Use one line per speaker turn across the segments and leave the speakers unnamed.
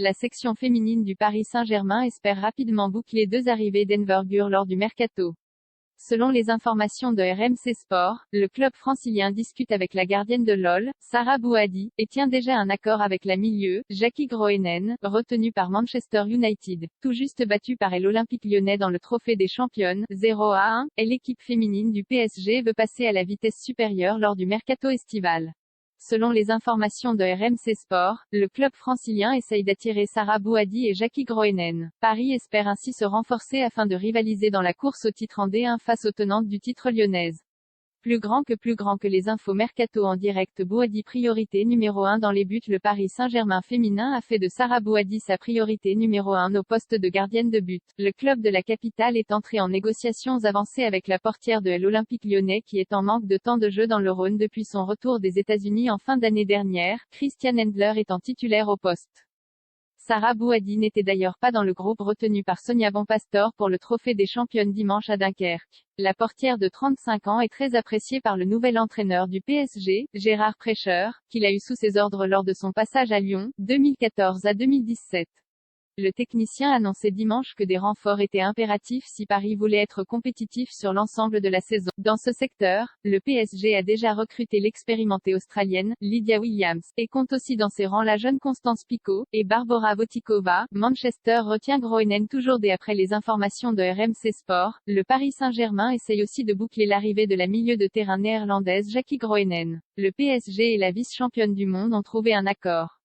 La section féminine du Paris Saint-Germain espère rapidement boucler 2 arrivées d'envergure lors du mercato. Selon les informations de RMC Sport, le club francilien discute avec la gardienne de l'OL, Sarah Bouhaddi, et tient déjà un accord avec la milieu, Jackie Groenen, retenue par Manchester United, tout juste battue par l'Olympique lyonnais dans le trophée des championnes, 0-1, et l'équipe féminine du PSG veut passer à la vitesse supérieure lors du mercato estival. Selon les informations de RMC Sport, le club francilien essaye d'attirer Sarah Bouhaddi et Jackie Groenen. Paris espère ainsi se renforcer afin de rivaliser dans la course au titre en D1 face aux tenantes du titre lyonnaise. Plus grand que les infos mercato en direct. Bouhaddi priorité numéro 1 dans les buts. Le Paris Saint-Germain féminin a fait de Sarah Bouhaddi sa priorité numéro 1 au poste de gardienne de but. Le club de la capitale est entré en négociations avancées avec la portière de l'Olympique lyonnais qui est en manque de temps de jeu dans le Rhône depuis son retour des États-Unis en fin d'année dernière, Christiane Endler étant titulaire au poste. Sarah Bouhaddi n'était d'ailleurs pas dans le groupe retenu par Sonia Bonpastor pour le trophée des championnes dimanche à Dunkerque. La portière de 35 ans est très appréciée par le nouvel entraîneur du PSG, Gérard Prêcheur, qu'il a eu sous ses ordres lors de son passage à Lyon, 2014 à 2017. Le technicien annonçait dimanche que des renforts étaient impératifs si Paris voulait être compétitif sur l'ensemble de la saison. Dans ce secteur, le PSG a déjà recruté l'expérimentée australienne, Lydia Williams, et compte aussi dans ses rangs la jeune Constance Picault, et Barbora Votikova. Manchester retient Groenen toujours après les informations de RMC Sport. Le Paris Saint-Germain essaye aussi de boucler l'arrivée de la milieu de terrain néerlandaise Jackie Groenen. Le PSG et la vice-championne du monde ont trouvé un accord.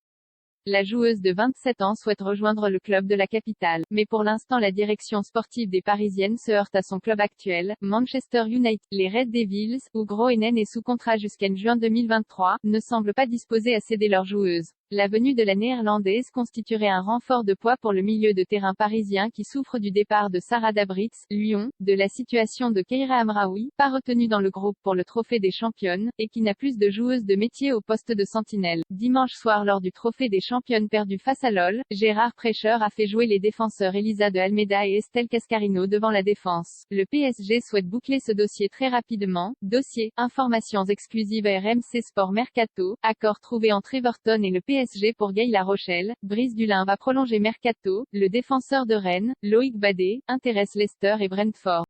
La joueuse de 27 ans souhaite rejoindre le club de la capitale, mais pour l'instant la direction sportive des Parisiennes se heurte à son club actuel, Manchester United. Les Red Devils, où Groenen est sous contrat jusqu'en juin 2023, ne semblent pas disposés à céder leur joueuse. La venue de la néerlandaise constituerait un renfort de poids pour le milieu de terrain parisien qui souffre du départ de Sarah Dabritz, Lyon, de la situation de Keira Amraoui, pas retenue dans le groupe pour le trophée des championnes, et qui n'a plus de joueuse de métier au poste de sentinelle. Dimanche soir lors du trophée des championnes perdu face à l'OL, Gérard Prêcheur a fait jouer les défenseurs Elisa de Almeida et Estelle Cascarino devant la défense. Le PSG souhaite boucler ce dossier très rapidement. Dossier, informations exclusives à RMC Sport Mercato, accord trouvé entre Everton et le PSG pour Guy La Rochelle. Brice Dulin va prolonger Mercato. Le défenseur de Rennes, Loïc Badet, intéresse Leicester et Brentford.